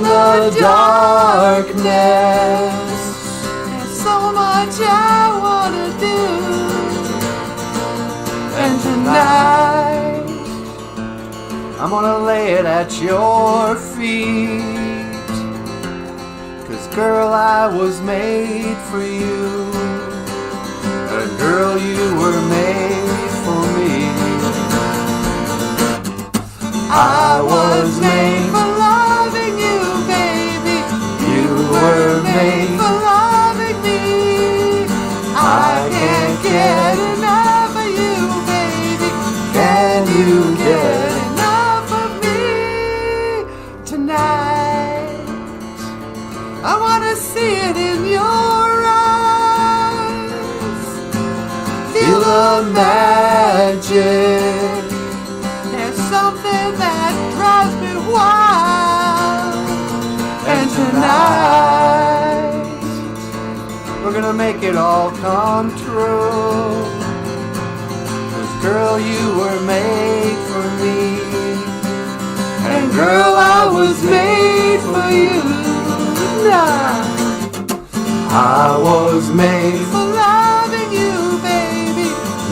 the darkness. There's so much I wanna do. And tonight I'm gonna lay it at your feet. 'Cause girl, I was made for you. And girl, you were made for me. I was made for loving you, baby. You were made for loving me. I can't get enough of you, baby. Can you get enough of me tonight? I wanna see it in your eyes. Feel the magic. There's something that drives me wild. And tonight we're gonna make it all come true. 'Cause girl, you were made for me. And girl, I was made for you. Nah. I was made for loving you, baby.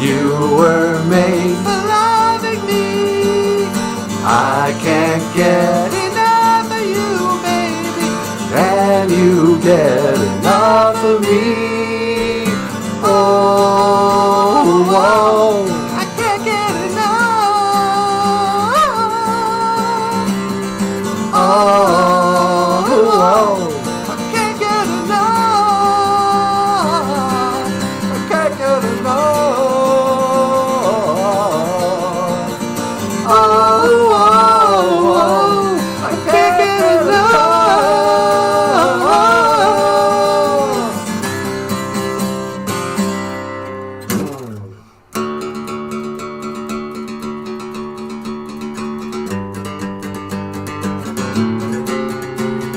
You were made for loving me. I can't get enough of you, baby. Can you get enough of me? Oh, oh. I can't get enough. Oh, oh. I can't get enough. I can't get enough. Oh, oh, oh. I can't get enough.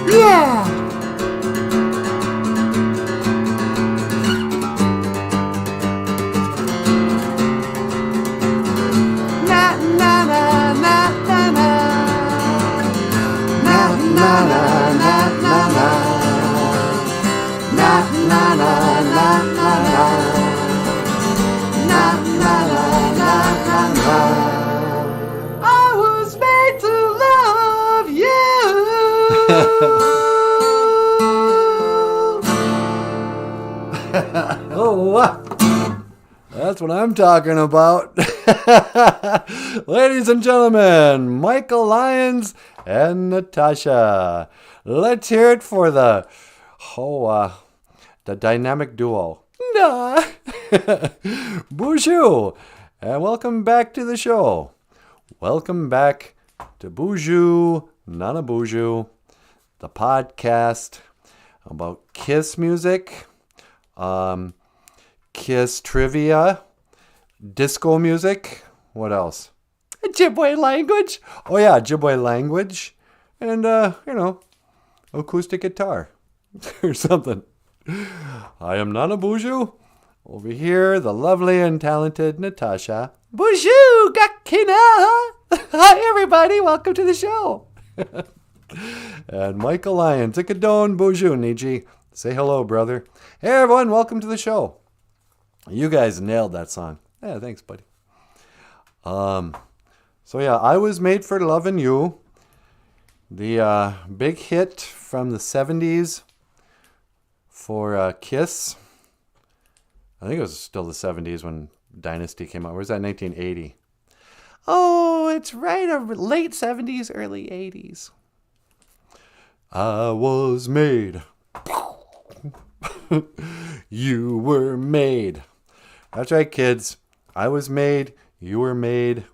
Yeah. Na na na na na na. Na na na na na na. Na na na na na na. Na na na na na na. I was made to love you. Oh, that's what I'm talking about. Ladies and gentlemen, Michael Lyons and Natasha. Let's hear it for the dynamic duo. Nah. BOOZHOO. And welcome back to the show. Welcome back to BOOZHOO NANABOOZHOO, the podcast about Kiss music, Kiss trivia, disco music. What else? Ojibwe language. Oh yeah, Ojibwe language, and acoustic guitar or something. I am NANABOOZHOO. Over here, the lovely and talented Natasha. BOOZHOO Gakina. Hi everybody, welcome to the show. And Michael Lyons, Ikadon BOOZHOO Niji. Say hello, brother. Hey everyone, welcome to the show. You guys nailed that song. Yeah, thanks, buddy. So yeah, I Was Made for Lovin' You. The big hit from the 70s for Kiss. I think it was still the 70s when Dynasty came out. Or was that 1980? Oh, it's right, late 70s, early 80s. I was made. You were made. That's right, kids. I was made. You were made.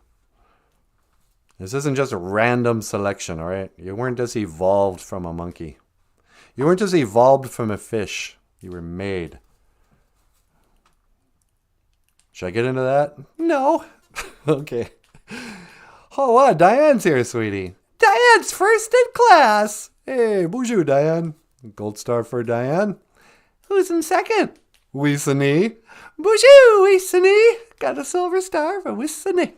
This isn't just a random selection, all right? You weren't just evolved from a monkey. You weren't just evolved from a fish. You were made. Should I get into that? No. Okay. Oh, wow. Diane's here, sweetie. Diane's first in class. Hey, BOOZHOO, Diane. Gold star for Diane. Who's in second? Wisani. BOOZHOO, Wisani. Got a silver star for Wisani.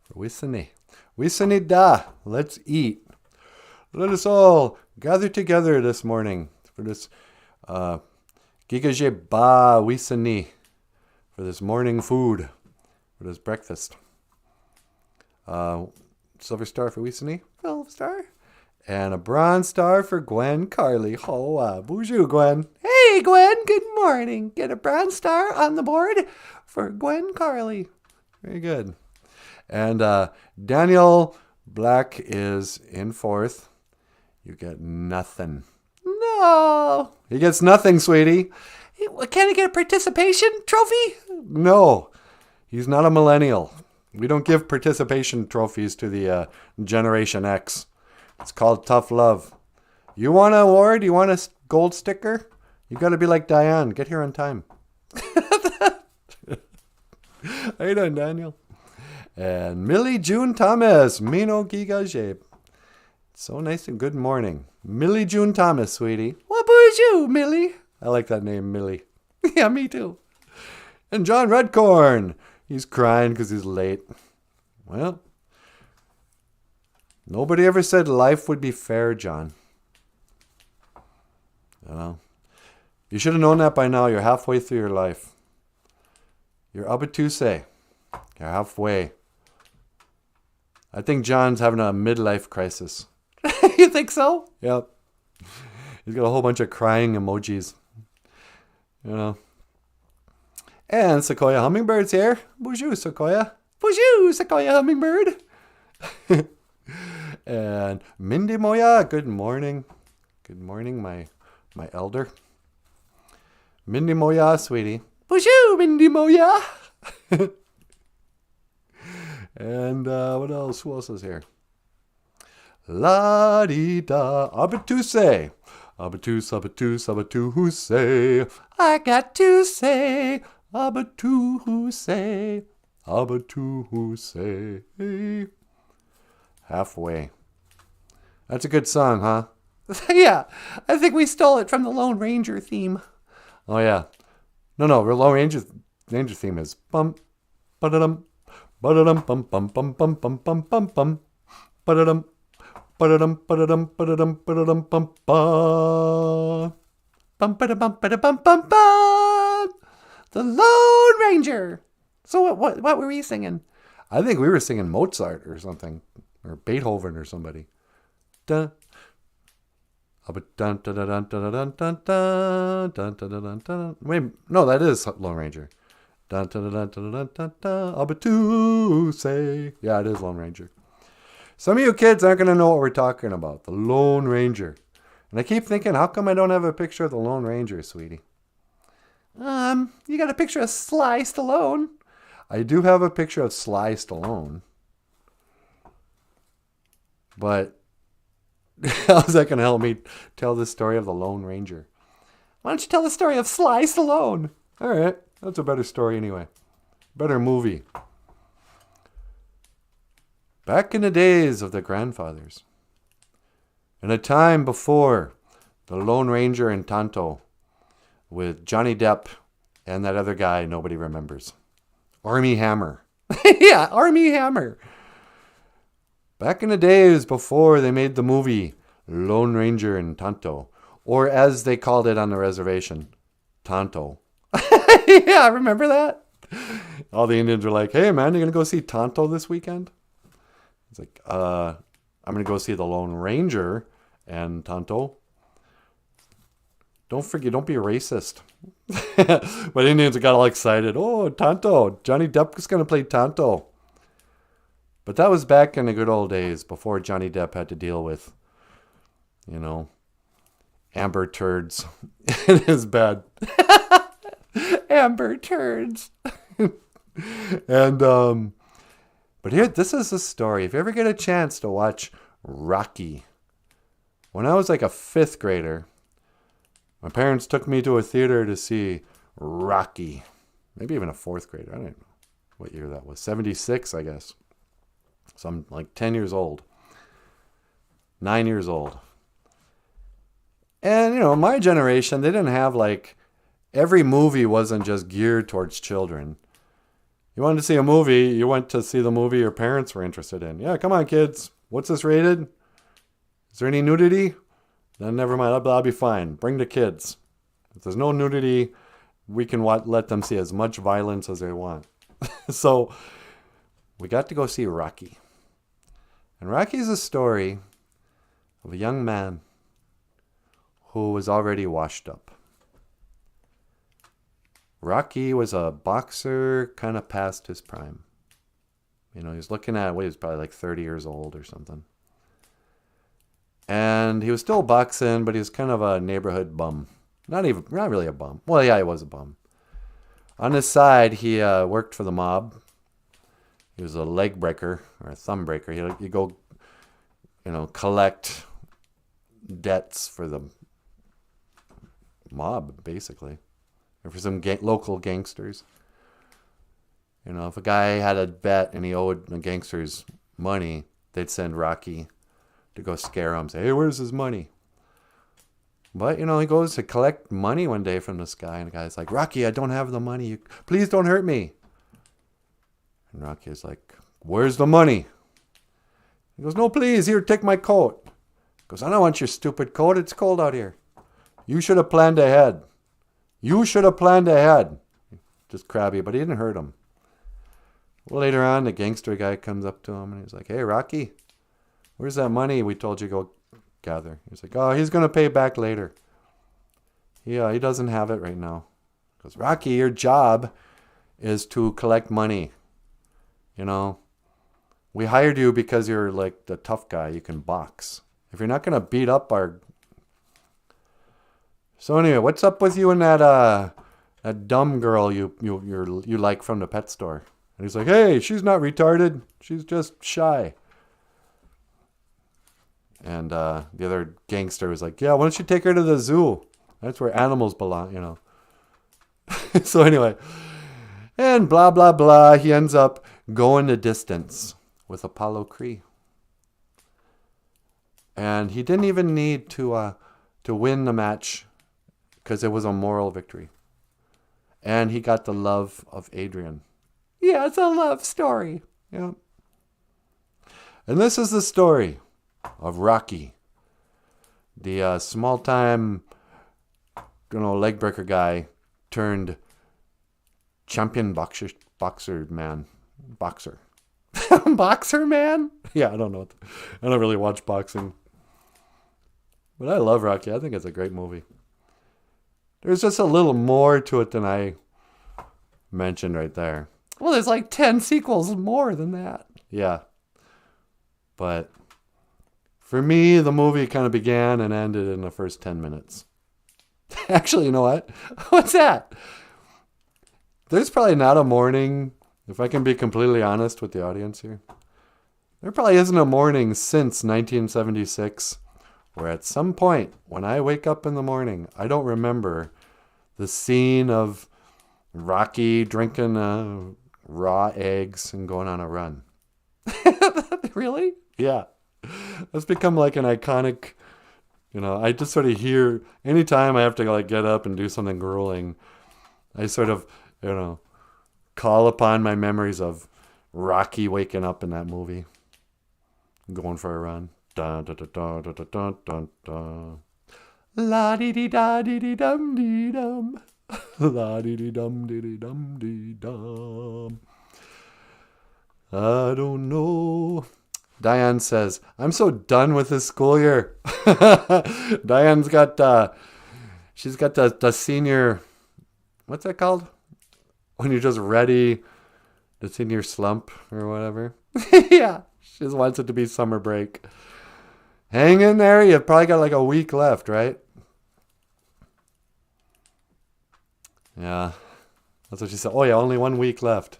For Wisani. Wisani da. Let's eat. Let us all gather together this morning for this gigaje ba wisani, for this morning food, for this breakfast. Silver star for Wisani. Silver star. And a bronze star for Gwen Carly. Oh, BOOZHOO, Gwen. Hey, Gwen, good morning. Get a bronze star on the board for Gwen Carly. Very good. And Daniel Black is in fourth. You get nothing. No. He gets nothing, sweetie. Can he get a participation trophy? No. He's not a millennial. We don't give participation trophies to the Generation X. It's called tough love. You want an award? You want a gold sticker? You got to be like Diane. Get here on time. How you doing, Daniel? And Millie June Thomas. Mino Gigaje. So nice and good morning. Millie June Thomas, sweetie. What BOOZHOO, Millie? I like that name, Millie. Yeah, me too. And John Redcorn. He's crying because he's late. Well, nobody ever said life would be fair, John. You should have known that by now. You're halfway through your life. You're abatuse. You're halfway. I think John's having a midlife crisis. You think so? Yep. He's got a whole bunch of crying emojis. And Sequoia Hummingbird's here. BOOZHOO, Sequoia. BOOZHOO, Sequoia Hummingbird. And Mindy Moya, good morning. Good morning, my elder. Mindy Moya, sweetie. BOOZHOO, Mindy Moya. And what else? Who else is here? La-dee-da, abatuse. Abatuse, abatuse, abatuse. I got to say, abatuse, abatuse. Halfway. That's a good song, huh? Yeah, I think we stole it from the Lone Ranger theme. Oh, yeah. No, the Lone Ranger theme is bum, ba-da-dum, ba-da-dum, bum, bum, bum, bum, bum, bum, bum, bum, ba-da-dum. Ba-da-dum, ba-da-dum, ba-da-dum, ba-da-dum, bum, bum. Bum, ba-da-bum, ba-da-bum, bum, bum. The Lone Ranger. So what were we singing? I think we were singing Mozart or something. Or Beethoven or somebody. Dun. Dun, dun, dun, dun, dun, dun, dun, dun, dun, dun, dun. Wait, no, that is Lone Ranger. Dun, dun, dun, dun, dun, dun, dun. Abatuse. Yeah, it is Lone Ranger. Some of you kids aren't going to know what we're talking about. The Lone Ranger. And I keep thinking, how come I don't have a picture of the Lone Ranger, sweetie? You got a picture of Sly Stallone. I do have a picture of Sly Stallone. But how's that going to help me tell the story of the Lone Ranger? Why don't you tell the story of Sly Stallone? All right. That's a better story anyway. Better movie. Back in the days of the grandfathers, in a time before the Lone Ranger and Tonto, with Johnny Depp and that other guy nobody remembers, Armie Hammer. Yeah, Armie Hammer. Back in the days before they made the movie Lone Ranger and Tonto, or as they called it on the reservation, Tonto. Yeah, remember that? All the Indians were like, hey man, you gonna go see Tonto this weekend? It's like, I'm going to go see the Lone Ranger and Tonto. Don't forget, don't be racist. But Indians got all excited. Oh, Tonto. Johnny Depp is going to play Tonto. But that was back in the good old days before Johnny Depp had to deal with, amber turds in his bed. Amber turds. And, but here, this is the story. If you ever get a chance to watch Rocky. When I was like a 5th grader, my parents took me to a theater to see Rocky. Maybe even a 4th grader. I don't know what year that was. 76, I guess. So I'm like 10 years old. 9 years old. And, my generation, they didn't have every movie wasn't just geared towards children. You wanted to see a movie, you went to see the movie your parents were interested in. Yeah, come on, kids. What's this rated? Is there any nudity? Then never mind. I'll be fine. Bring the kids. If there's no nudity, we can let them see as much violence as they want. So we got to go see Rocky. And Rocky's a story of a young man who was already washed up. Rocky was a boxer kind of past his prime. You know, he was looking at, he was probably like 30 years old or something. And he was still boxing, but he was kind of a neighborhood bum. Not really a bum. Well, yeah, he was a bum. On his side, he worked for the mob. He was a leg breaker or a thumb breaker. He'd go, collect debts for the mob, basically, or for some local gangsters. You know, if a guy had a bet and he owed the gangsters money, they'd send Rocky to go scare him, say, hey, where's his money? But, he goes to collect money one day from this guy, and the guy's like, Rocky, I don't have the money. Please don't hurt me. And Rocky's like, where's the money? He goes, no, please, here, take my coat. He goes, I don't want your stupid coat. It's cold out here. You should have planned ahead. You should have planned ahead. Just crabby, but he didn't hurt him. Well, later on, the gangster guy comes up to him, and he's like, hey, Rocky, where's that money we told you to go gather? He's like, oh, he's going to pay back later. Yeah, he doesn't have it right now. He goes, Rocky, your job is to collect money. We hired you because you're like the tough guy. You can box. If you're not going to beat up our... So anyway, what's up with you and that dumb girl you like from the pet store? And he's like, hey, she's not retarded. She's just shy. And the other gangster was like, yeah, why don't you take her to the zoo? That's where animals belong, So anyway, and blah, blah, blah. He ends up going the distance with Apollo Creed. And he didn't even need to win the match because it was a moral victory. And he got the love of Adrian. Yeah, it's a love story. Yeah. And this is the story of Rocky, the small-time, leg breaker guy turned champion boxer man. Boxer. Boxer man? Yeah, I don't know. I don't really watch boxing. But I love Rocky. I think it's a great movie. There's just a little more to it than I mentioned right there. Well, there's like 10 sequels more than that. Yeah. But for me, the movie kind of began and ended in the first 10 minutes. Actually, you know what? What's that? There's probably not a morning, if I can be completely honest with the audience here, there probably isn't a morning since 1976 where at some point when I wake up in the morning, I don't remember the scene of Rocky drinking raw eggs and going on a run. Really? Yeah. That's become like an iconic, I just sort of hear, anytime I have to get up and do something grueling, I sort of, call upon my memories of Rocky waking up in that movie, going for a run. Dun, dun, dun, dun, dun, dun, dun, dun. La dee dee da dee dee dum dee dum. La dee dee dum dee dee dum dee dum. I don't know. Diane says, I'm so done with this school year. Diane's got, she's got the senior, what's that called? When you're just ready, the senior slump or whatever. Yeah, she just wants it to be summer break. Hang in there. You've probably got like a week left, right? Yeah, that's what she said. Oh yeah, only 1 week left.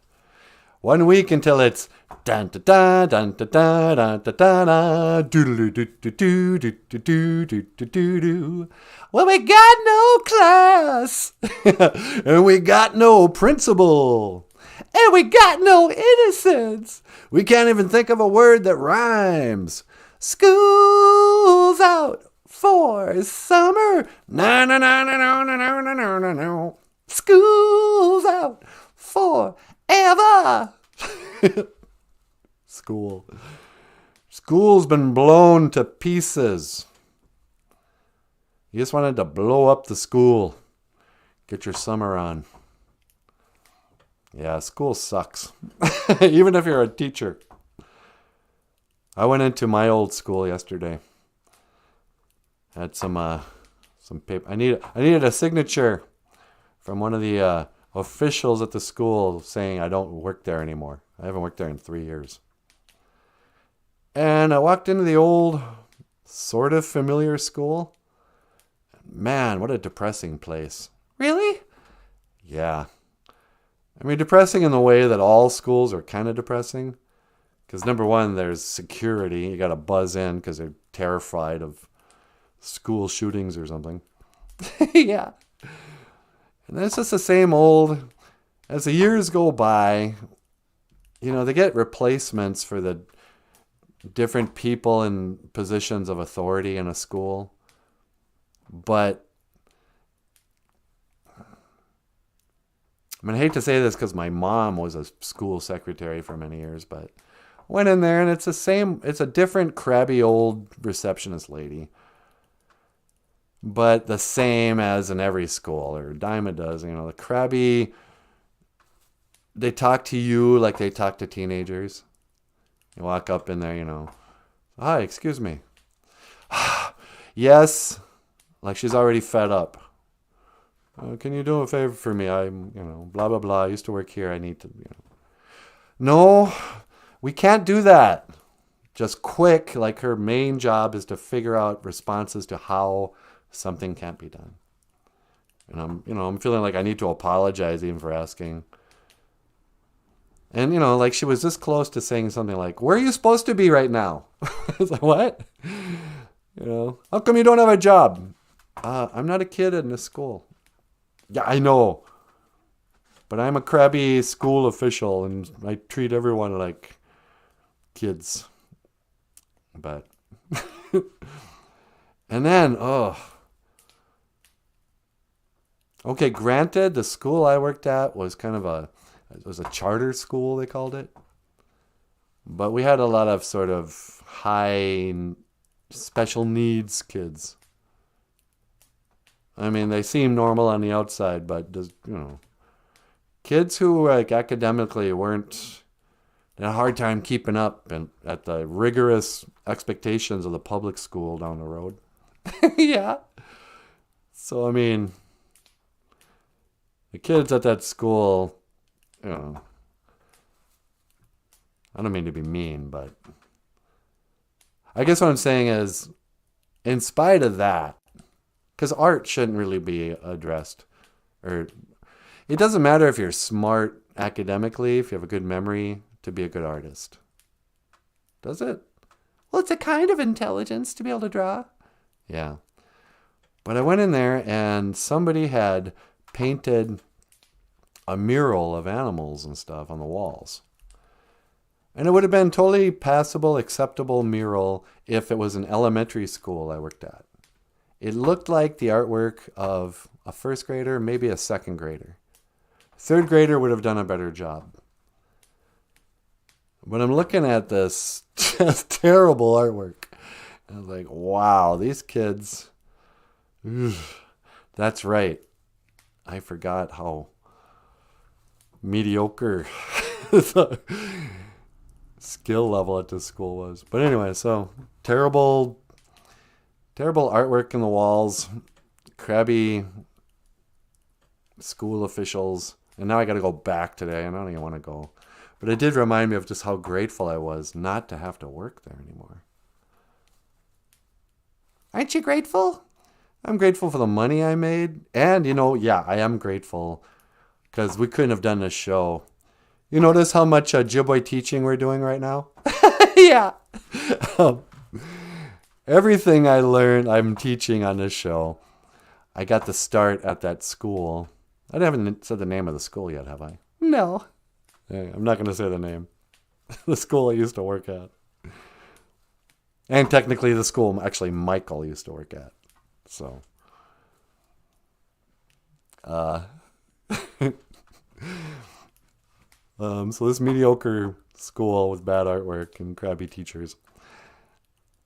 1 week until it's dun da da dun da da dun da da da doodle doo doo doo doo doo doo doo doo doo. Well, we got no class, and we got no principal, and we got no innocence. We can't even think of a word that rhymes. School's out for summer. No no no no no no no no no no. School's out for ever. School School's been blown to pieces. You just wanted to blow up the school. Get your summer on. Yeah, school sucks. Even if you're a teacher. I went into my old school yesterday. Had some paper. I needed a signature from one of the officials at the school saying I don't work there anymore. I haven't worked there in 3 years. And I walked into the old, sort of familiar school. Man, what a depressing place. Really? Yeah. I mean, depressing in the way that all schools are kind of depressing. Because number one, there's security. You got to buzz in because they're terrified of school shootings or something. Yeah. And then it's just the same old. As the years go by, they get replacements for the different people in positions of authority in a school. But I hate to say this because my mom was a school secretary for many years, but went in there and it's a different crabby old receptionist lady. But the same as in every school, or a dime a dozen, the crabby, they talk to you like they talk to teenagers. You walk up in there, hi, excuse me. Yes, like she's already fed up. Can you do a favor for me? I'm, blah, blah, blah. I used to work here. I need to, No, we can't do that. Just quick, like her main job is to figure out responses to how something can't be done. And I'm feeling like I need to apologize even for asking. And, like she was this close to saying something like, where are you supposed to be right now? I was like, what? How come you don't have a job? I'm not a kid in this school. Yeah, I know. But I'm a crabby school official and I treat everyone like kids. But, and then, okay, granted, the school I worked at was it was a charter school, they called it. But we had a lot of sort of high special needs kids. I mean, they seem normal on the outside, but just, kids who academically had a hard time keeping up at the rigorous expectations of the public school down the road. Yeah. So, I mean, the kids at that school, I don't mean to be mean, but I guess what I'm saying is, in spite of that, because art shouldn't really be addressed, or it doesn't matter if you're smart academically, if you have a good memory to be a good artist. Does it? Well, it's a kind of intelligence to be able to draw. Yeah. But I went in there and somebody had painted a mural of animals and stuff on the walls. And it would have been totally passable, acceptable mural if it was an elementary school I worked at. It looked like the artwork of a first grader, maybe a second grader. Third grader would have done a better job. But I'm looking at this just terrible artwork. And I was like, wow, these kids, that's right. I forgot how mediocre the skill level at this school was. But anyway, so terrible artwork in the walls, crabby school officials, and now I got to go back today. I don't even want to go. But it did remind me of just how grateful I was not to have to work there anymore. Aren't you grateful? I'm grateful for the money I made. And, yeah, I am grateful because we couldn't have done this show. You notice how much Ojibwe teaching we're doing right now? Yeah. Everything I learned, I'm teaching on this show. I got the start at that school. I haven't said the name of the school yet, have I? No. I'm not going to say the name. The school I used to work at. And technically the school actually Michael used to work at. So. So this mediocre school with bad artwork and crappy teachers.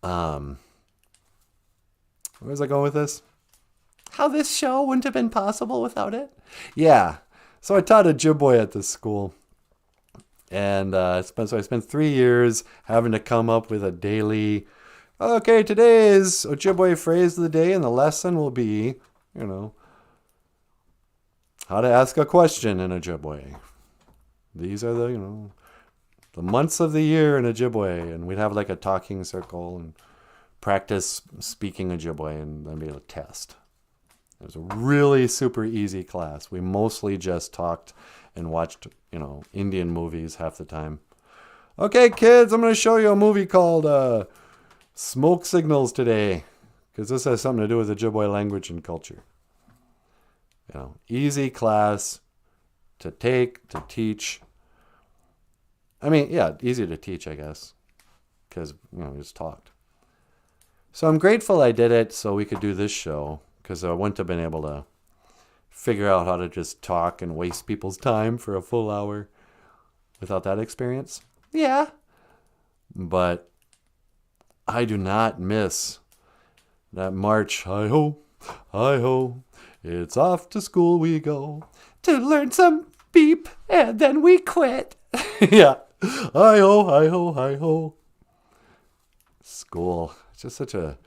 Where was I going with this? How this show wouldn't have been possible without it? Yeah. So I taught Ojibwe at this school. And I spent 3 years having to come up with a daily, okay, today's Ojibwe phrase of the day, and the lesson will be, how to ask a question in Ojibwe. These are the months of the year in Ojibwe, and we'd have like a talking circle and practice speaking Ojibwe, and then be able to test. It was a really super easy class. We mostly just talked and watched, Indian movies half the time. Okay, kids, I'm going to show you a movie called Smoke Signals today, because this has something to do with Ojibwe language and culture. Easy class to take, to teach. I mean, yeah, easy to teach, I guess, because, we just talked. So I'm grateful I did it so we could do this show, because I wouldn't have been able to figure out how to just talk and waste people's time for a full hour without that experience. Yeah. But I do not miss that march. Hi-ho, hi-ho, it's off to school we go to learn some beep, and then we quit. Yeah. Hi-ho, hi-ho, hi-ho. School. It's just such a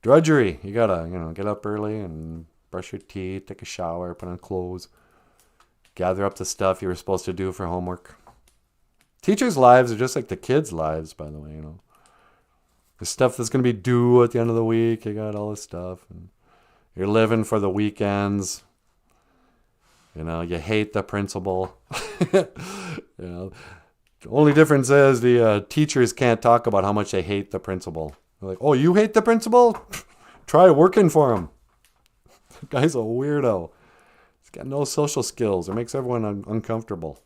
drudgery. You gotta, get up early and brush your teeth, take a shower, put on clothes, gather up the stuff you were supposed to do for homework. Teachers' lives are just like the kids' lives, by the way, The stuff that's going to be due at the end of the week, you got all this stuff. And you're living for the weekends. You hate the principal. The only difference is the teachers can't talk about how much they hate the principal. They're like, oh, you hate the principal? Try working for him. The guy's a weirdo. He's got no social skills. It makes everyone uncomfortable.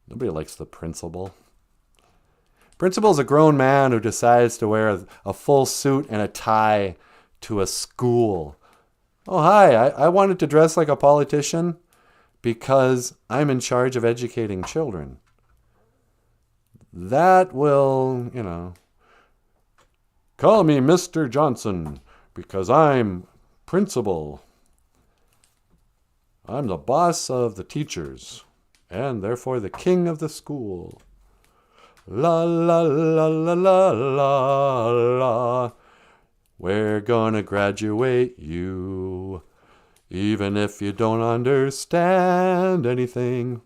Nobody likes the principal. Principal's a grown man who decides to wear a full suit and a tie to a school. Oh, hi, I wanted to dress like a politician because I'm in charge of educating children. That will, call me Mr. Johnson because I'm principal. I'm the boss of the teachers and therefore the king of the school. La la la la la la la. We're gonna graduate you, even if you don't understand anything.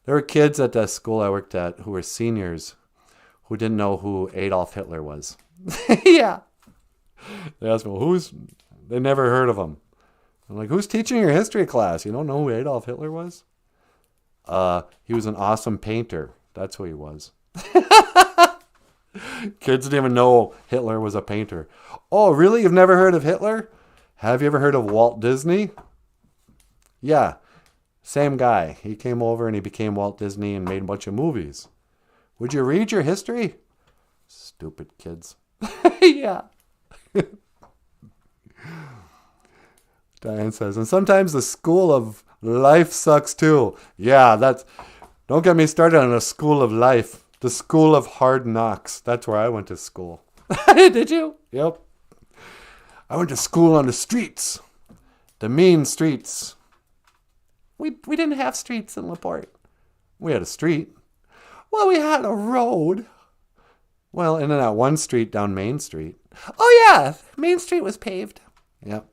There were kids at that school I worked at who were seniors who didn't know who Adolf Hitler was. Yeah. They asked me, they never heard of him. I'm like, who's teaching your history class? You don't know who Adolf Hitler was? He was an awesome painter. That's who he was. Kids didn't even know Hitler was a painter. Oh, really? You've never heard of Hitler? Have you ever heard of Walt Disney? Yeah. Same guy. He came over and he became Walt Disney and made a bunch of movies. Would you read your history? Stupid kids. Yeah. Diane says, and sometimes the school of life sucks too. Yeah, don't get me started on a school of life. The school of hard knocks. That's where I went to school. Did you? Yep. I went to school on the streets. The mean streets. We didn't have streets in LaPorte. We had a street. Well, we had a road. Well, and then that one street down Main Street. Oh, yeah. Main Street was paved. Yep.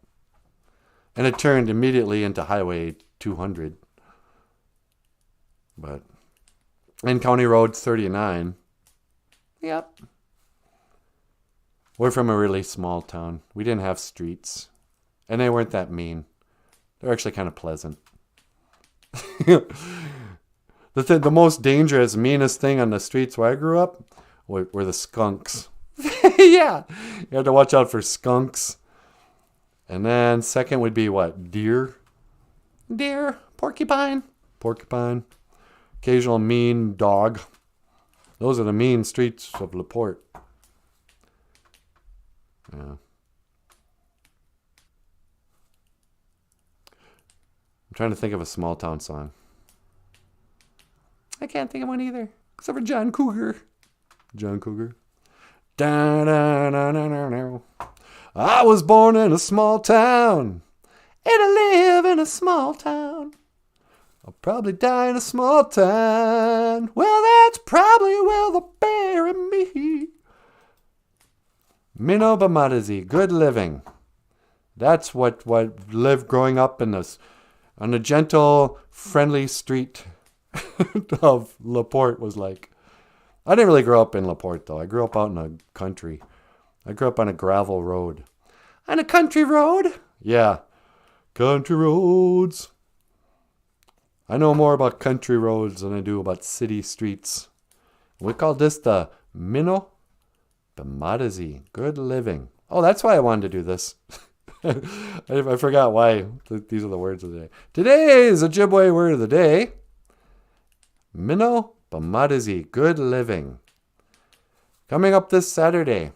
And it turned immediately into Highway 200. And County Road 39. Yep. We're from a really small town. We didn't have streets. And they weren't that mean. They're actually kind of pleasant. The most dangerous, meanest thing on the streets where I grew up were the skunks. Yeah. You had to watch out for skunks. And then second would be what? Deer? Deer. Porcupine. Occasional mean dog. Those are the mean streets of LaPorte. Yeah. I'm trying to think of a small town song. I can't think of one either. Except for John Cougar. John Cougar. Da-da-da-da-da-da. I was born in a small town, and I live in a small town. I'll probably die in a small town. Well, that's probably where they'll bury me. Minnow Bamadazi, good living. That's what lived growing up in this, on a gentle, friendly street of LaPorte was like. I didn't really grow up in LaPorte, though. I grew up out in the country. I grew up on a gravel road. On a country road? Yeah. Country roads. I know more about country roads than I do about city streets. We call this the Minnow Bamadazi. Good living. Oh, that's why I wanted to do this. I forgot why. These are the words of the day. Today's Ojibwe word of the day. Minnow Bamadazi. Good living. Coming up this Saturday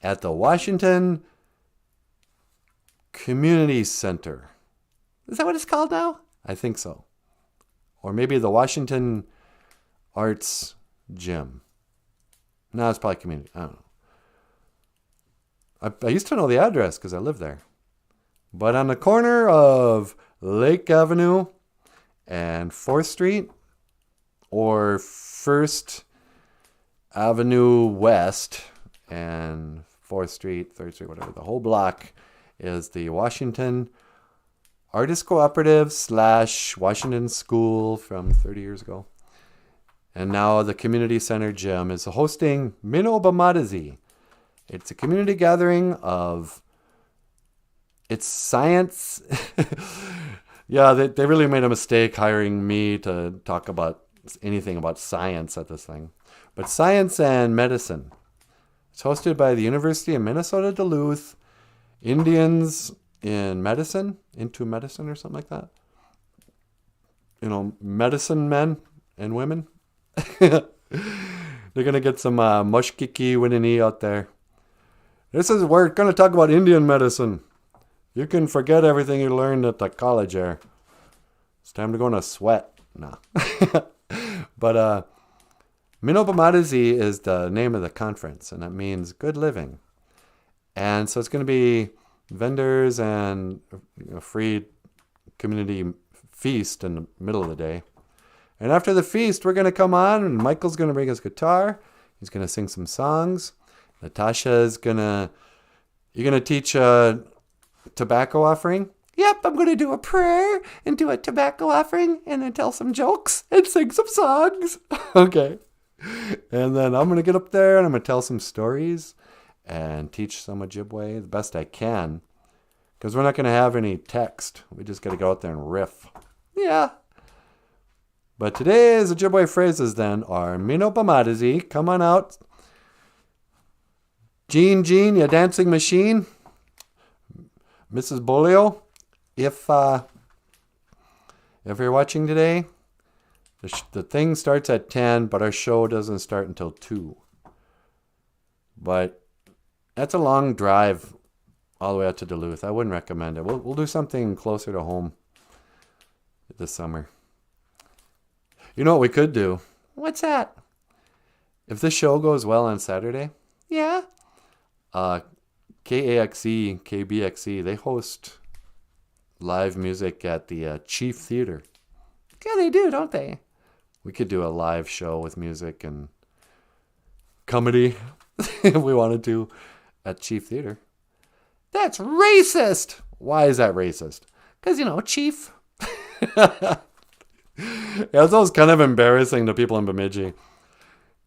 at the Washington Community Center. Is that what it's called now? I think so. Or maybe the Washington Arts Gym. No, it's probably community. I don't know. I used to know the address because I lived there. But on the corner of Lake Avenue and 4th Street, or 1st Avenue West and 4th Street, 3rd Street, whatever, the whole block is the Washington Artist Cooperative / Washington School from 30 years ago. And now the Community Center Gym is hosting Minnow Bamadazi. It's a community gathering of, it's science. Yeah, they really made a mistake hiring me to talk about anything about science at this thing. But science and medicine. It's hosted by the University of Minnesota Duluth Indians in medicine, into medicine or something like that. You know, medicine men and women. They're going to get some mushkiki winini out there. We're going to talk about Indian medicine. You can forget everything you learned at the college there. It's time to go on a sweat. No. But Minnow Bamadazi is the name of the conference, and that means good living. And so it's going to be vendors and a free community feast in the middle of the day. And after the feast, we're going to come on, and Michael's going to bring his guitar. He's going to sing some songs. Natasha is you're going to teach a tobacco offering. Yep, I'm going to do a prayer and do a tobacco offering and then tell some jokes and sing some songs. Okay. And then I'm going to get up there and I'm going to tell some stories and teach some Ojibwe the best I can. Because we're not going to have any text. We just got to go out there and riff. Yeah. But today's Ojibwe phrases then are Minnow Bamadazi, come on out. Jean, you dancing machine. Mrs. Bolio, if you're watching today, the thing starts at 10, but our show doesn't start until 2. But that's a long drive all the way out to Duluth. I wouldn't recommend it. We'll do something closer to home this summer. You know what we could do? What's that? If this show goes well on Saturday, yeah. KAXE, KBXE, they host live music at the Chief Theater. Yeah, they do, don't they? We could do a live show with music and comedy if we wanted to at Chief Theater. That's racist! Why is that racist? Because, Chief. Yeah, it's always kind of embarrassing to people in Bemidji.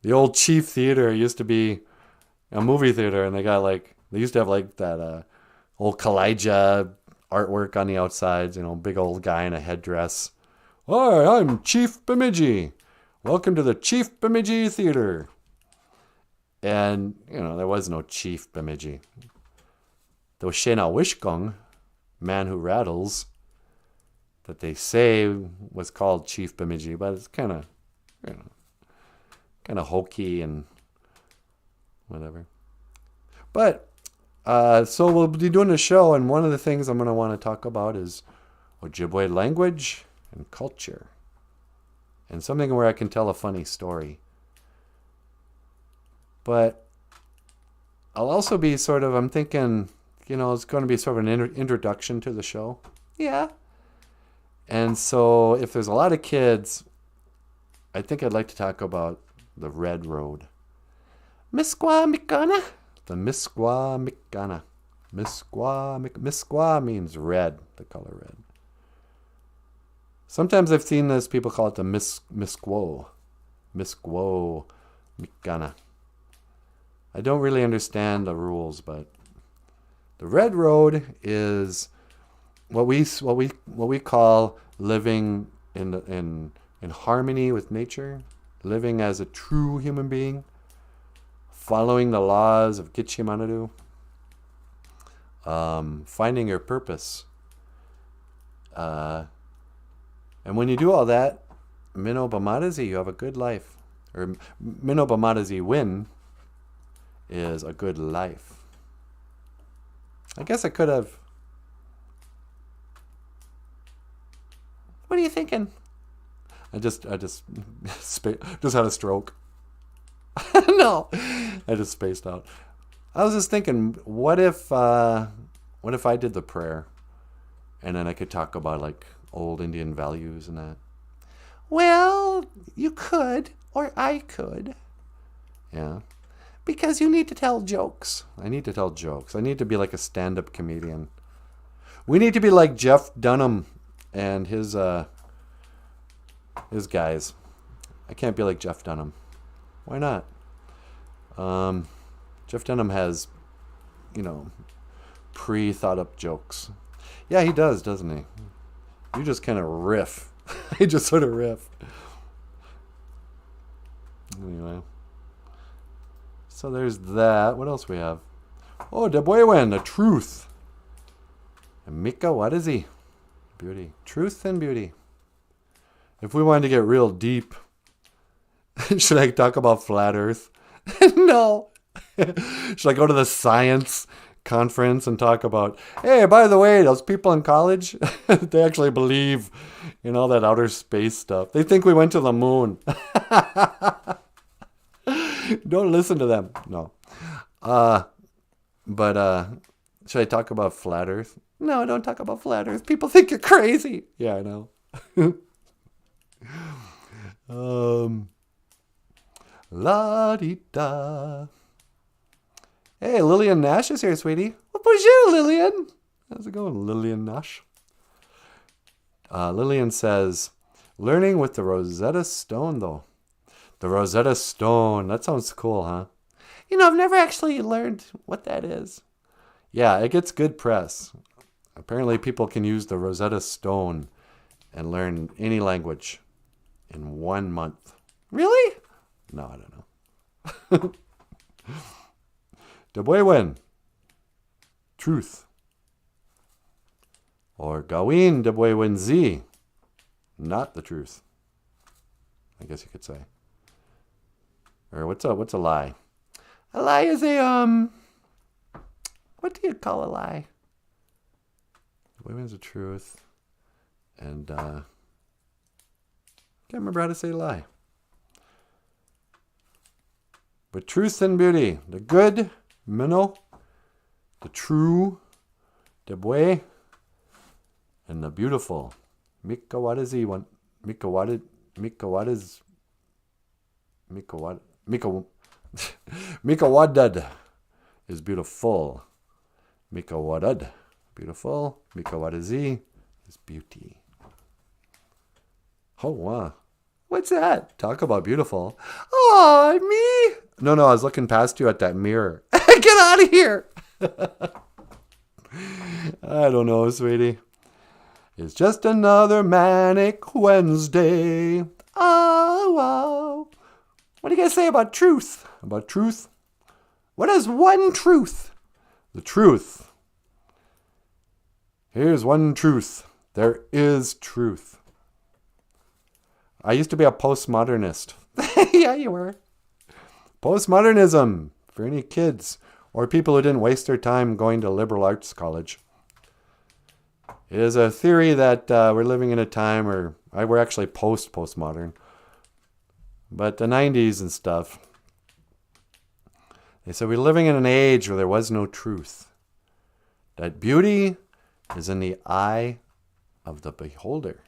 The old Chief Theater used to be a movie theater, and they used to have that old Kalijah artwork on the outsides, big old guy in a headdress. Hi, I'm Chief Bemidji. Welcome to the Chief Bemidji Theater. And, there was no Chief Bemidji. There was Shena Wishkung, man who rattles, that they say was called Chief Bemidji, but it's kind of hokey and whatever. But, so we'll be doing a show, and one of the things I'm going to want to talk about is Ojibwe language and culture. and something where I can tell a funny story. But I'll also be sort of, I'm thinking, it's going to be sort of an introduction to the show. Yeah. And so if there's a lot of kids, I think I'd like to talk about the Red Road. Misquamicana. The Misquamicana. Misqua means red, the color red. Sometimes I've seen this, people call it the Misquo. Misquo Micana. I don't really understand the rules, but the Red Road is what we call living in harmony with nature, living as a true human being, following the laws of Gitchimanadu, finding your purpose. And when you do all that, Mino Bamadazi, you have a good life. Or Mino Bamadazi win is a good life. I guess I could have. What are you thinking? I just had a stroke. No, I just spaced out. I was just thinking, what if I did the prayer, and then I could talk about like old Indian values and that. Well, you could, or I could. Yeah. Because you need to tell jokes. I need to tell jokes. I need to be like a stand-up comedian. We need to be like Jeff Dunham and his guys. I can't be like Jeff Dunham. Why not? Jeff Dunham has, pre-thought up jokes. Yeah, he does, doesn't he? You just kind of riff. He just sort of riff. Anyway. So there's that. What else we have? Oh, Ojibwemowin, the truth. And Mika, what is he? Beauty. Truth and beauty. If we wanted to get real deep, should I talk about flat earth? No. Should I go to the science conference and talk about, hey, by the way, those people in college, they actually believe in all that outer space stuff. They think we went to the moon. Don't listen to them. No. But should I talk about flat earth? No, don't talk about flat earth. People think you're crazy. Yeah, I know. La-di-da. Hey, Lillian Nash is here, sweetie. Well, bonjour, Lillian. How's it going, Lillian Nash? Lillian says, learning with the Rosetta Stone, though. The Rosetta Stone. That sounds cool, huh? I've never actually learned what that is. Yeah, it gets good press. Apparently, people can use the Rosetta Stone and learn any language in 1 month. Really? No, I don't know. Ojibwemowin. Truth. Or Gawin Ojibwemowin Z. Not the truth. I guess you could say. Or what's a lie? A lie is a what do you call a lie? Ojibwemowin's the truth. And can't remember how to say lie. But truth and beauty, the good, Minnow, the true, Ojibwe, and the beautiful. Mika what is he one? Mika what is Mika Wadad is beautiful. Mika Wadad, beautiful. Mika what is he? Is beauty. Oh wow. What's that? Talk about beautiful. Oh, me? No, I was looking past you at that mirror. Get out of here. I don't know, sweetie. It's just another manic Wednesday. Oh, wow. What do you guys say about truth? About truth? What is one truth? The truth. Here's one truth. There is truth. I used to be a postmodernist. Yeah, you were. Postmodernism, for any kids or people who didn't waste their time going to liberal arts college. It is a theory that we're living in a time where we're actually postmodern. But the 90s and stuff, they said we're living in an age where there was no truth. That beauty is in the eye of the beholder.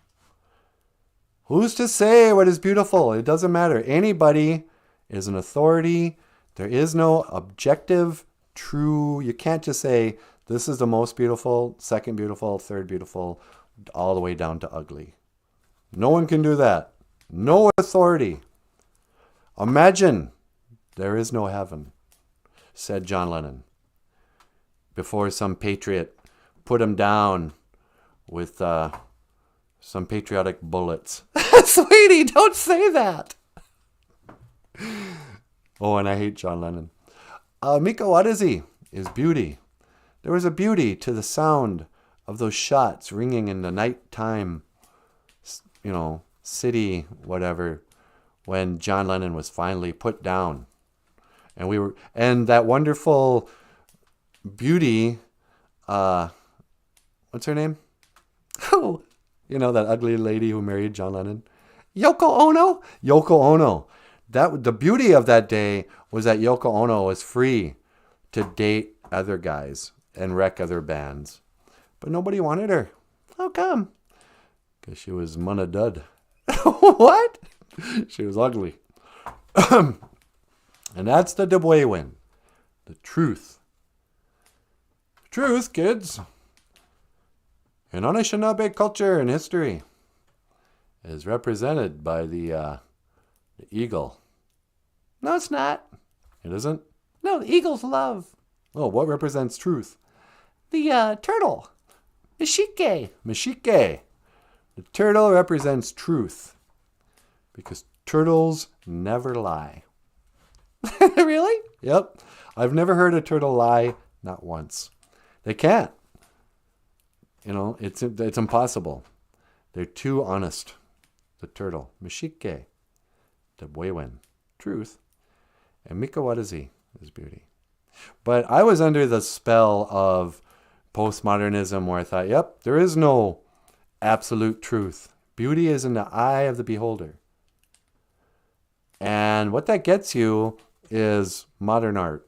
Who's to say what is beautiful? It doesn't matter. Anybody is an authority. There is no objective, true. You can't just say, this is the most beautiful, second beautiful, third beautiful, all the way down to ugly. No one can do that. No authority. Imagine there is no heaven, said John Lennon, before some patriot put him down with some patriotic bullets. Sweetie, don't say that. Oh, and I hate John Lennon. Mika Wadazi is beauty. There was a beauty to the sound of those shots ringing in the nighttime, city, whatever, when John Lennon was finally put down. And that wonderful beauty, what's her name? Oh, that ugly lady who married John Lennon. Yoko Ono. Yoko Ono. The beauty of that day was that Yoko Ono was free to date other guys and wreck other bands. But nobody wanted her. How come? Because she was Munna Dud. What? She was ugly. And that's the Ojibwemowin. The truth. Truth, kids. In Anishinaabe culture and history is represented by the eagle. No, it's not. It isn't? No, the eagle's love. Oh, what represents truth? The turtle. Mashike. Mashike. The turtle represents truth. Because turtles never lie. Really? Yep. I've never heard a turtle lie, not once. They can't. It's impossible. They're too honest. The turtle. Mashike. Ojibwemowin. Truth. And Mika Wadazi is beauty. But I was under the spell of postmodernism where I thought, yep, there is no absolute truth. Beauty is in the eye of the beholder. And what that gets you is modern art.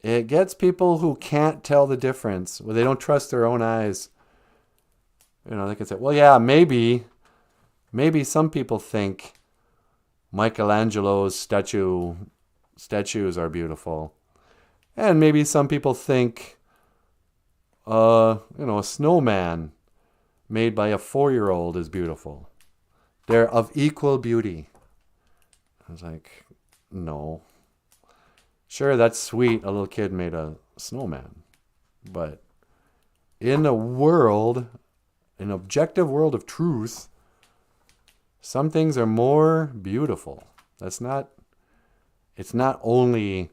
It gets people who can't tell the difference, where they don't trust their own eyes. They can say, well, yeah, maybe some people think Michelangelo's statues are beautiful. And maybe some people think, a snowman made by a 4-year-old is beautiful. They're of equal beauty. I was like, no. Sure, that's sweet. A little kid made a snowman. But in an objective world of truth, some things are more beautiful. It's not only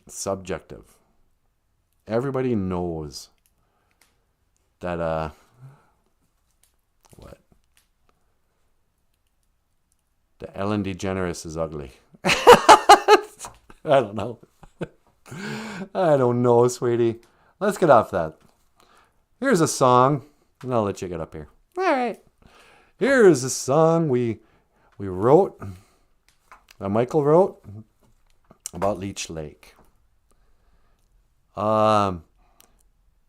subjective. Everybody knows that the Ellen DeGeneres is ugly. I don't know. I don't know, sweetie. Let's get off that. Here's a song, and I'll let you get up here. All right. Here's a song we wrote, that Michael wrote, about Leech Lake. Where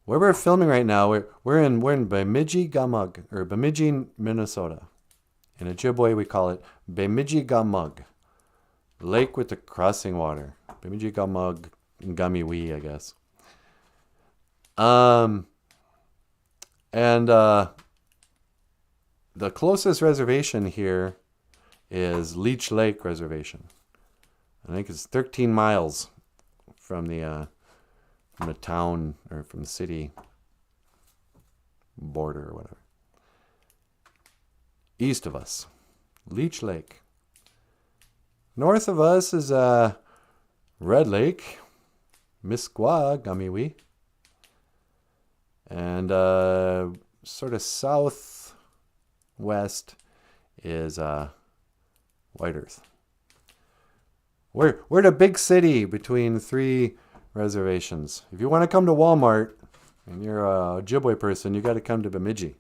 we're filming right now, we're in Bemidji, Bemidji, Minnesota. In Ojibwe, we call it Bemidji Gamug, lake with the crossing water. Bemidji Gamug, Gamiwi, I guess. And the closest reservation here is Leech Lake Reservation. I think it's 13 miles from the town, or from the city border or whatever. East of us, Leech Lake. North of us is Red Lake, Misquah, Gamiwi. And sort of southwest is White Earth. We're the big city between 3 reservations. If you want to come to Walmart and you're a Ojibwe person, you got to come to Bemidji.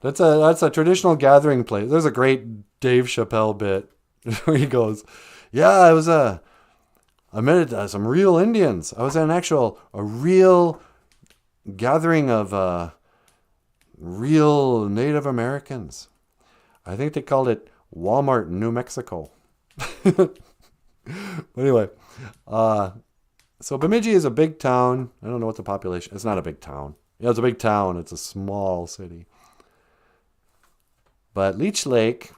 That's a traditional gathering place. There's a great Dave Chappelle bit where he goes, "Yeah, I met some real Indians. I was at a real gathering of real Native Americans. I think they called it Walmart in New Mexico." But anyway, so Bemidji is a big town. I don't know what the population. It's not a big town. Yeah, it's a big town. It's a small city. But Leech Lake,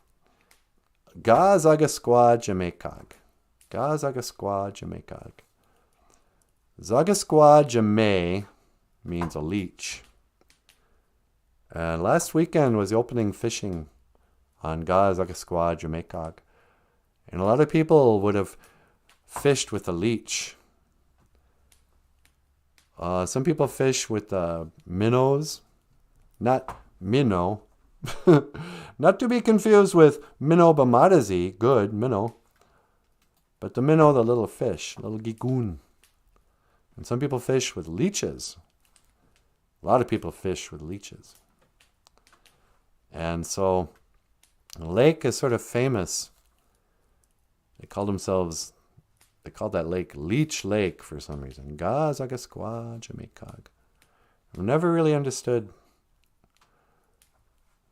Gazagasqua Jamaicog. Gazagasqua Jamaicog. Zagasqua Jamay means a leech. And last weekend was the opening fishing on Gazagasqua Jamaicog. And a lot of people would have fished with a leech. Some people fish with minnows, not minnow. Not to be confused with minnow bamadazi, good minnow. But the minnow, the little fish, little gigoon. And some people fish with leeches. A lot of people fish with leeches. And so the lake is sort of famous. They called that lake Leech Lake for some reason. Gazagasqua Jamaicog. I've never really understood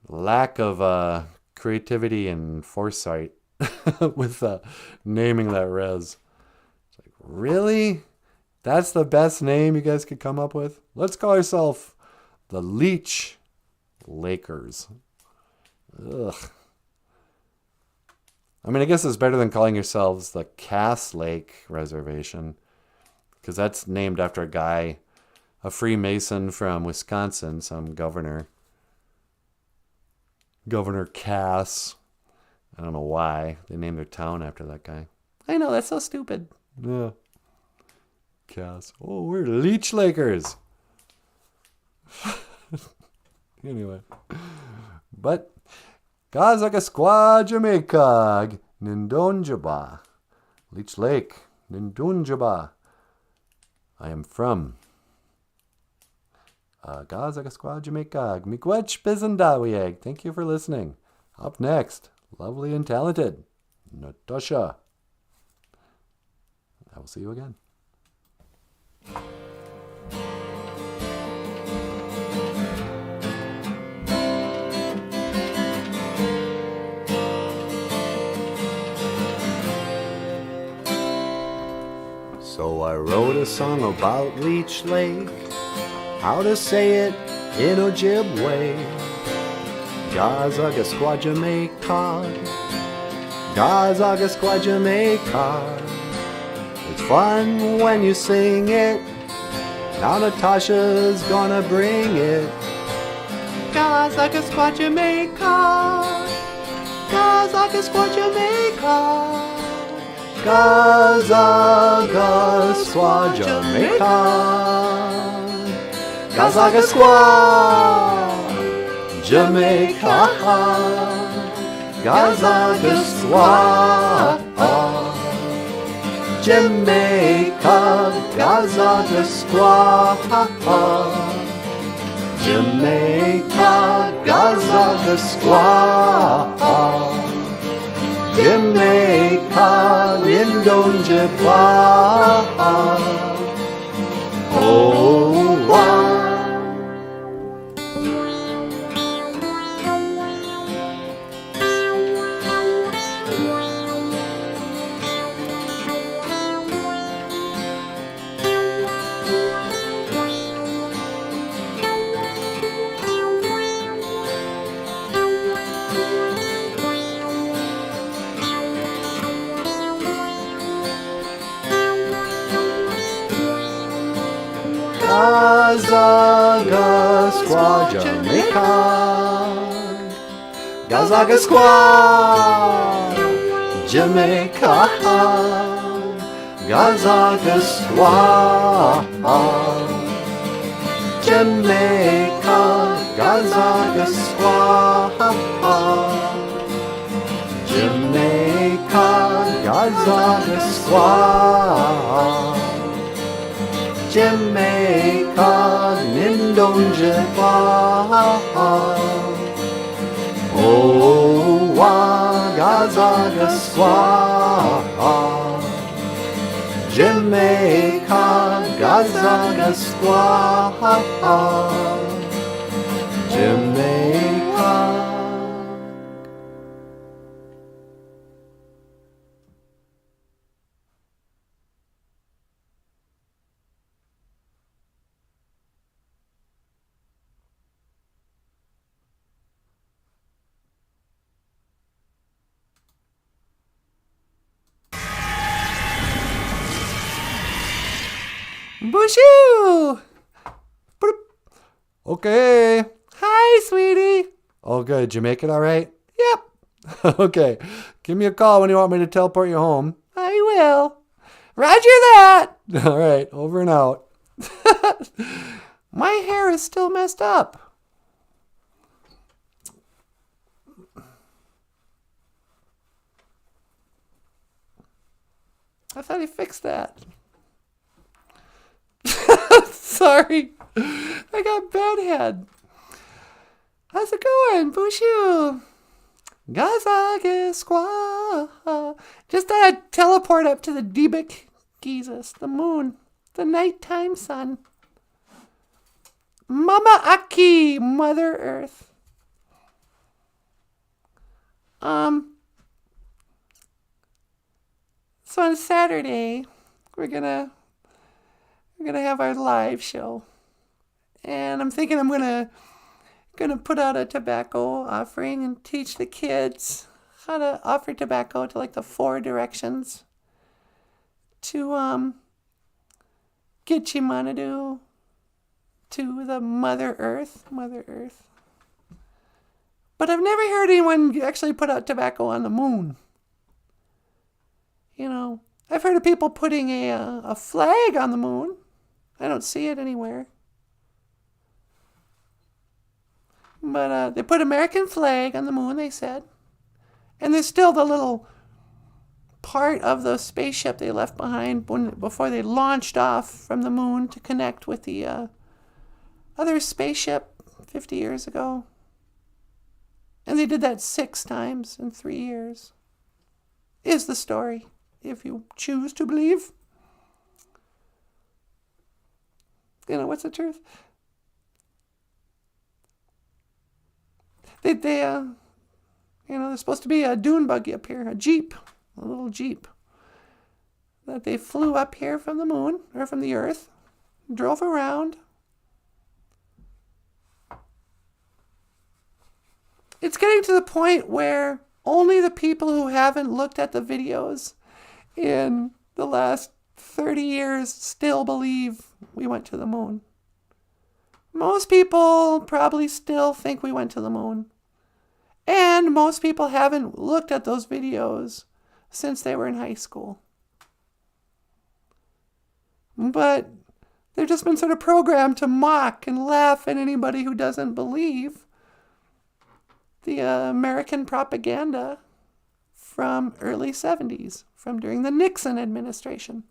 the lack of creativity and foresight with naming that res. It's like, really? That's the best name you guys could come up with? Let's call ourselves the Leech Lakers. Ugh. I mean, I guess it's better than calling yourselves the Cass Lake Reservation, because that's named after a guy, a Freemason from Wisconsin, some governor. Governor Cass. I don't know why they named their town after that guy. I know, that's so stupid. Yeah. Cass. Oh, we're Leech Lakers. Anyway. But Gazagasqua Jamaicog Nindonjaba. Leech Lake Nindonjaba. I am from Gazagasqua Jamaicog Miigwech Bizendawieg. Thank you for listening. Up next, lovely and talented Natasha. I will see you again. So I wrote a song about Leech Lake, how to say it in Ojibwe. Gazagasqua Jamaicog, Gazagasqua Jamaicog. It's fun when you sing it. Now Natasha's gonna bring it. Gazagasqua Jamaicog, Gazagasqua Jamaicog. Gazagasqua Jamaicog, Gazagasqua Jamaicog, Gazagasqua Jamaicog, Gazagasqua Jamaicog, Gazagasqua Jamaica, Lindonjaba. Oh, wow. Gazagasqua Jamaicog, Gazagasqua Jamaicog, Gazagasqua Jamaicog, Gazagasqua Jamaicog, Gazagasqua Jamaica, Nindonjaba. Oh, wagga zaga squaw, Jamaica, gazaga squaw, Jamaica. BOOZHOO! Okay. Hi, sweetie. Oh, good. Did you make it all right? Yep. Okay. Give me a call when you want me to teleport you home. I will. Roger that. All right. Over and out. My hair is still messed up. I thought he fixed that. Sorry. I got bad head. How's it going, BOOZHOO? Gazage squaw. Just teleport up to the Debik Jesus, the moon, the nighttime sun. Mama Aki, Mother Earth. So on Saturday, we're gonna have our live show, and I'm thinking I'm gonna put out a tobacco offering and teach the kids how to offer tobacco to like the 4 directions to get Chimanadu to the Mother Earth. But I've never heard anyone actually put out tobacco on the moon. You know, I've heard of people putting a flag on the moon. I don't see it anywhere. But they put American flag on the moon, they said. And there's still the little part of the spaceship they left behind before they launched off from the moon to connect with the other spaceship 50 years ago. And they did that 6 times in 3 years. Is the story, if you choose to believe. You know, what's the truth? There's supposed to be a dune buggy up here, a little Jeep, that they flew up here from the moon, or from the Earth, drove around. It's getting to the point where only the people who haven't looked at the videos in the last 30 years still believe we went to the moon. Most people probably still think we went to the moon. And most people haven't looked at those videos since they were in high school. But they've just been sort of programmed to mock and laugh at anybody who doesn't believe the American propaganda from early 70s, from during the Nixon administration.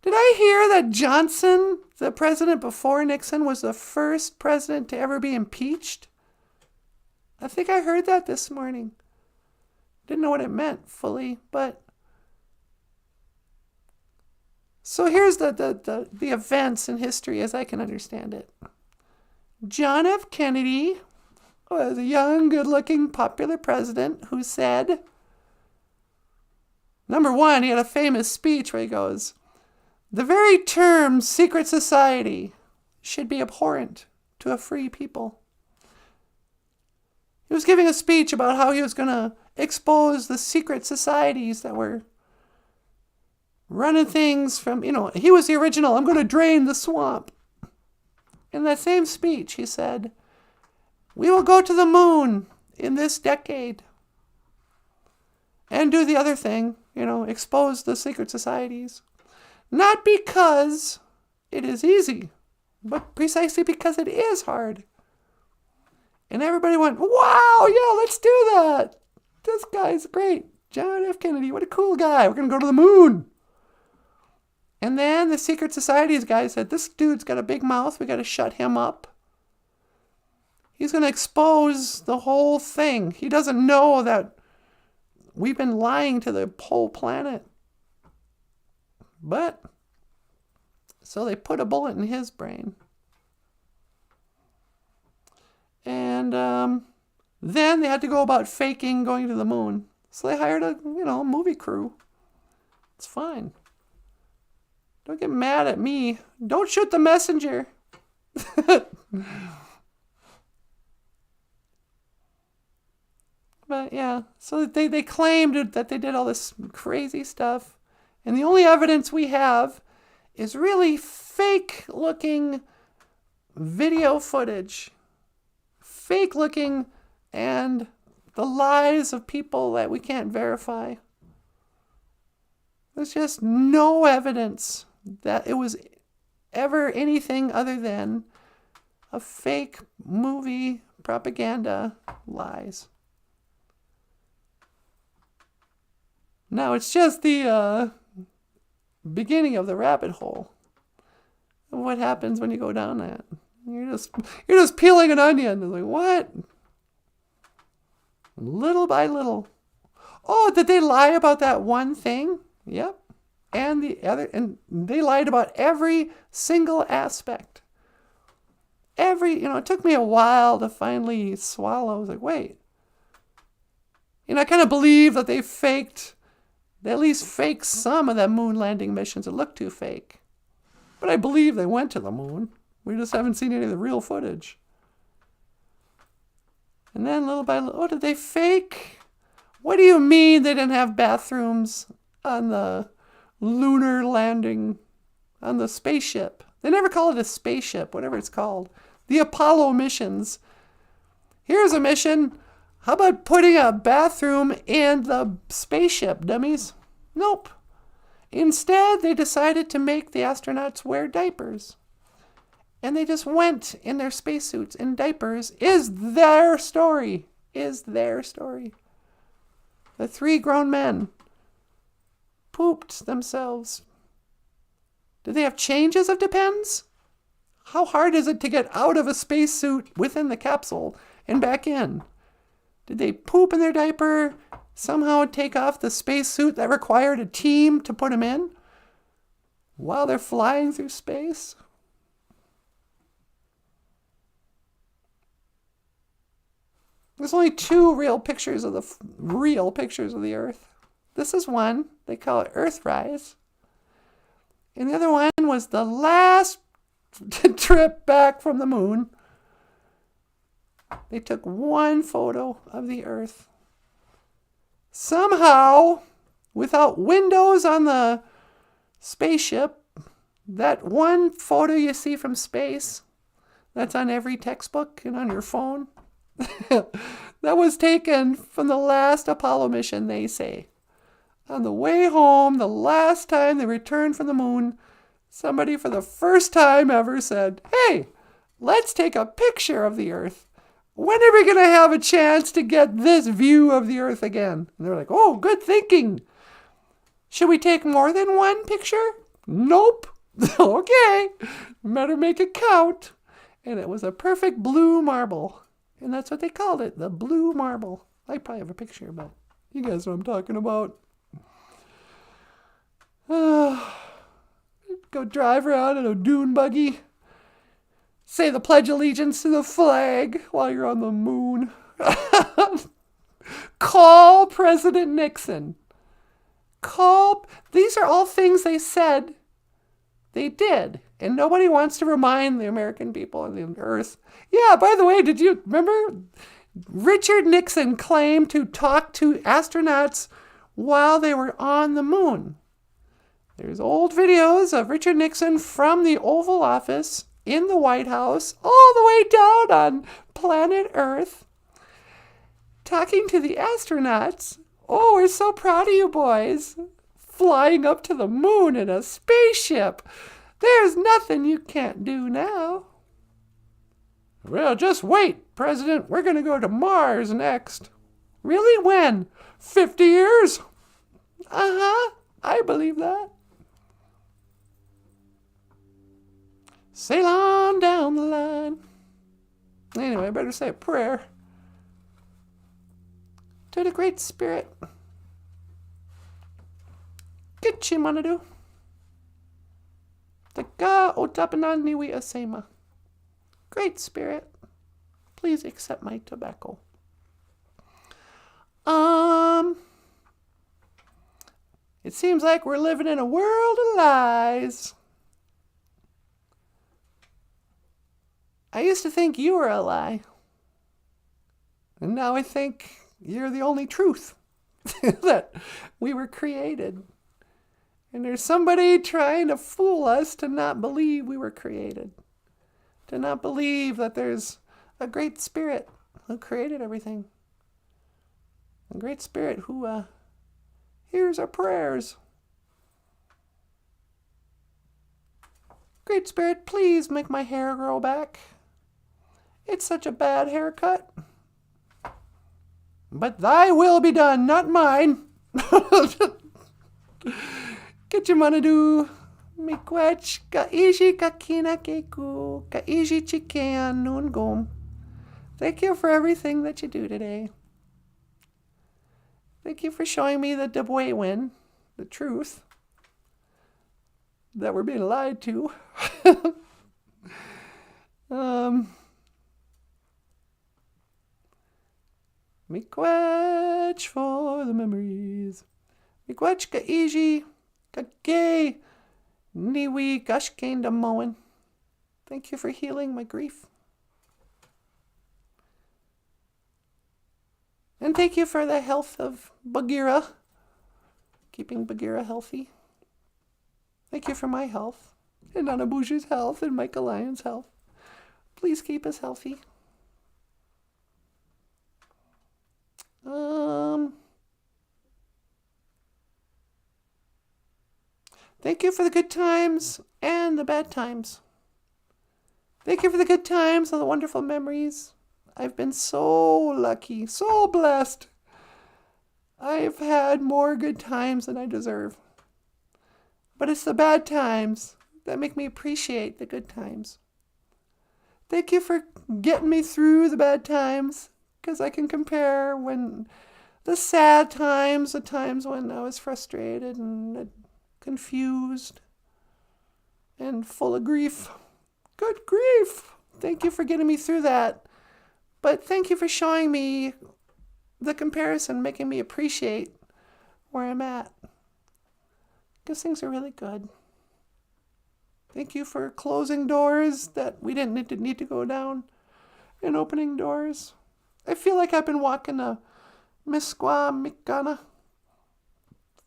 Did I hear that Johnson, the president before Nixon, was the first president to ever be impeached? I think I heard that this morning. Didn't know what it meant fully, but... So here's the events in history as I can understand it. John F. Kennedy was a young, good-looking, popular president who said, number one, he had a famous speech where he goes, "The very term secret society should be abhorrent to a free people." He was giving a speech about how he was going to expose the secret societies that were running things from, he was the original, I'm going to drain the swamp. In that same speech, he said, "We will go to the moon in this decade and do the other thing, expose the secret societies. Not because it is easy, but precisely because it is hard." And everybody went, "Wow, yeah, let's do that. This guy's great. John F. Kennedy, what a cool guy. We're going to go to the moon." And then the secret societies guy said, "This dude's got a big mouth. We got to shut him up." He's going to expose the whole thing. He doesn't know that we've been lying to the whole planet. But, so they put a bullet in his brain. And then they had to go about faking going to the moon. So they hired a, movie crew. It's fine. Don't get mad at me. Don't shoot the messenger. But yeah, so they claimed that they did all this crazy stuff. And the only evidence we have is really fake looking video footage. Fake looking, and the lies of people that we can't verify. There's just no evidence that it was ever anything other than a fake movie propaganda lies. Now it's just the beginning of the rabbit hole. What happens when you go down that? You're just peeling an onion. It's like, what? Little by little. Oh, did they lie about that one thing? Yep. And they lied about every single aspect. It took me a while to finally swallow. I was like, wait. I kind of believe that they at least faked some of the moon landing missions. It looked too fake. But I believe they went to the moon. We just haven't seen any of the real footage. And then little by little, did they fake? What do you mean they didn't have bathrooms on the lunar landing, on the spaceship? They never call it a spaceship, whatever it's called. The Apollo missions. Here's a mission. How about putting a bathroom in the spaceship, dummies? Nope. Instead, they decided to make the astronauts wear diapers. And they just went in their spacesuits in diapers. Is their story. The 3 grown men pooped themselves. Do they have changes of Depends? How hard is it to get out of a spacesuit within the capsule and back in? Did they poop in their diaper? Somehow take off the spacesuit that required a team to put them in? While they're flying through space? There's only 2 real pictures of the Earth. This is one. They call it Earthrise. And the other one was the last trip back from the moon. They took 1 photo of the Earth. Somehow, without windows on the spaceship, that 1 photo you see from space, that's on every textbook and on your phone, that was taken from the last Apollo mission, they say. On the way home, the last time they returned from the moon, somebody for the first time ever said, hey, let's take a picture of the Earth. When are we going to have a chance to get this view of the Earth again? And they're like, oh, good thinking. Should we take more than 1 picture? Nope. Okay. Better make it count. And it was a perfect blue marble. And that's what they called it, the blue marble. I probably have a picture, but you guys know what I'm talking about. Go drive around in a dune buggy. Say the Pledge of Allegiance to the flag while you're on the moon. Call President Nixon. These are all things they said they did. And nobody wants to remind the American people on the Earth. Yeah, by the way, did you remember? Richard Nixon claimed to talk to astronauts while they were on the moon. There's old videos of Richard Nixon from the Oval Office in the White House, all the way down on planet Earth, talking to the astronauts. Oh, we're so proud of you boys, flying up to the moon in a spaceship. There's nothing you can't do now. Well, just wait, President. We're going to go to Mars next. Really? When? 50 years? Uh-huh. I believe that. Sail on down the line. Anyway, I better say a prayer to the Great Spirit. Kitchimanadu. Taka otapananiwi asema. Great Spirit, please accept my tobacco. It seems like we're living in a world of lies. I used to think you were a lie. And now I think you're the only truth. That we were created. And there's somebody trying to fool us to not believe we were created. To not believe that there's a great spirit who created everything. A great spirit who hears our prayers. Great Spirit, please make my hair grow back. It's such a bad haircut. But thy will be done, not mine. Kitchimanadu, mikwech, kaiji kakina keku, kaiji chikean nun gom. Thank you for everything that you do today. Thank you for showing me the Ojibwemowin, the truth, that we're being lied to. Miigwech for the memories. Miigwech kaiji kage niwi Ojibwemowin. Thank you for healing my grief. And thank you for the health of Bagheera, keeping Bagheera healthy. Thank you for my health, and Nanaboozhoo's health, and Michael Lyons' health. Please keep us healthy. Thank you for the good times and the bad times. Thank you for the good times and the wonderful memories. I've been so lucky, so blessed. I've had more good times than I deserve. But it's the bad times that make me appreciate the good times. Thank you for getting me through the bad times, because I can compare when the sad times, the times when I was frustrated and confused and full of grief. Good grief! Thank you for getting me through that. But thank you for showing me the comparison, making me appreciate where I'm at. Because things are really good. Thank you for closing doors that we didn't need to go down and opening doors. I feel like I've been walking the Misquamicanna,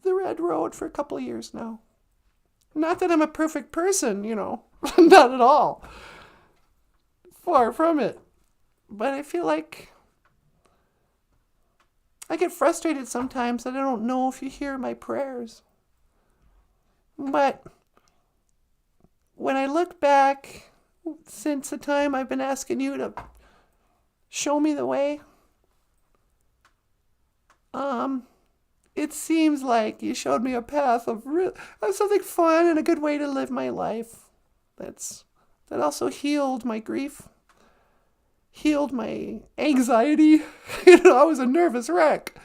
the red road, for a couple of years now. Not that I'm a perfect person, not at all. Far from it. But I feel like I get frustrated sometimes that I don't know if you hear my prayers. But when I look back since the time I've been asking you to show me the way, it seems like you showed me a path of something fun and a good way to live my life. That also healed my grief. Healed my anxiety. I was a nervous wreck.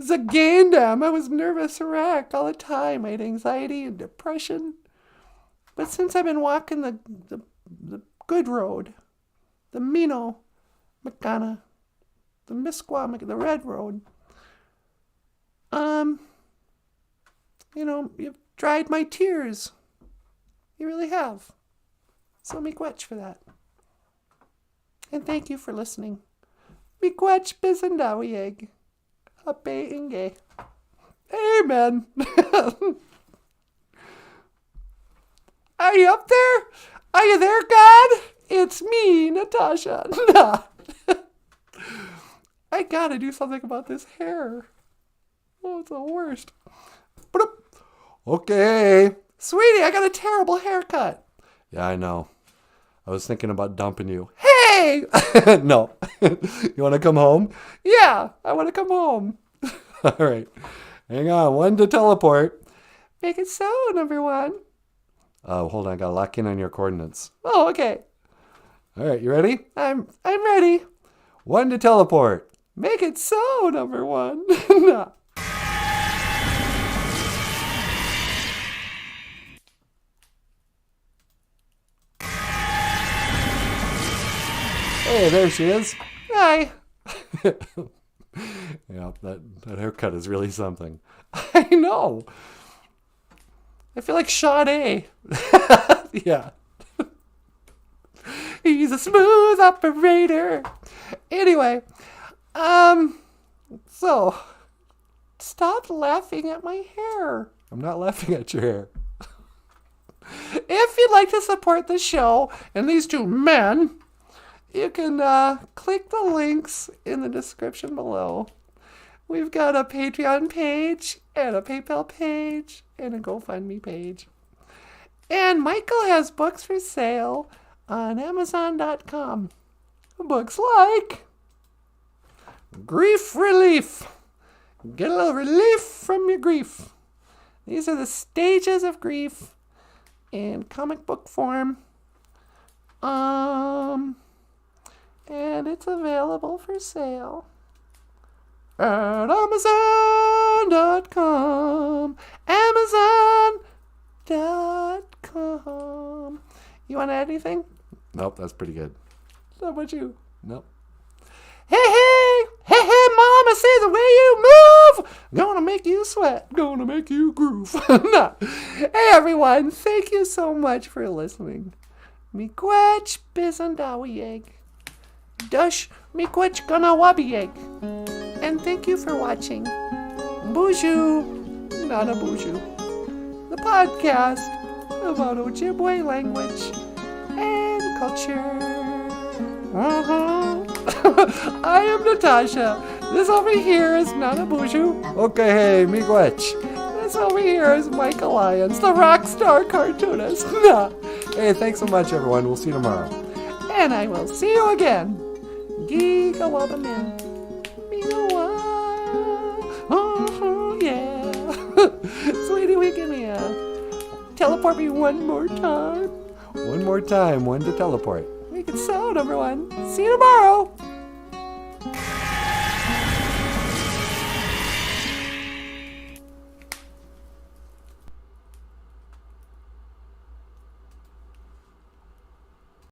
Zagandam, I was nervous wreck all the time. I had anxiety and depression. But since I've been walking the good road, the Mino Makana, the Misquamic, the red road, you've dried my tears. You really have. So miigwech for that. And thank you for listening. Miigwech bisandawieg. Hape inge. Amen. Are you up there? Are you there, God? It's me, Natasha. I gotta do something about this hair. Oh, it's the worst. Okay. Sweetie, I got a terrible haircut. Yeah, I know. I was thinking about dumping you. Hey! No. You want to come home? Yeah, I want to come home. All right. Hang on. One to teleport. Make it so, number one. Hold on. I got to lock in on your coordinates. Oh, okay. All right, you ready? I'm ready. 1 to teleport. Make it so, number 1. No. Hey, there she is. Hi. Yeah, that haircut is really something. I know. I feel like Sade. Yeah. He's a smooth operator. Anyway, so stop laughing at my hair. I'm not laughing at your hair. If you'd like to support the show and these two men, you can click the links in the description below. We've got a Patreon page and a PayPal page and a GoFundMe page. And Michael has books for sale on Amazon.com. Books like Grief Relief. Get a little relief from your grief. These are the stages of grief in comic book form. And it's available for sale at Amazon.com. Amazon.com. You want to add anything? Nope, that's pretty good. How about you? Nope. Hey, mama, say the way you move. Gonna make you sweat. Gonna make you groove. No. Hey, everyone. Thank you so much for listening. Miigwech bizandawiyeg. Dush miigwech ganawabiyeg. And thank you for watching BOOZHOO NANABOOZHOO, the podcast about Ojibwe language and culture. I am Natasha. This over here is NANABOOZHOO. Okay, hey, miigwech. This over here is Michael Lyons, the rock star cartoonist. Hey, thanks so much, everyone. We'll see you tomorrow. And I will see you again. Gigawabamin. Oh, yeah. Sweetie, we give me a teleport me one more time. One more time. 1 to teleport. We can sound, everyone. See you tomorrow.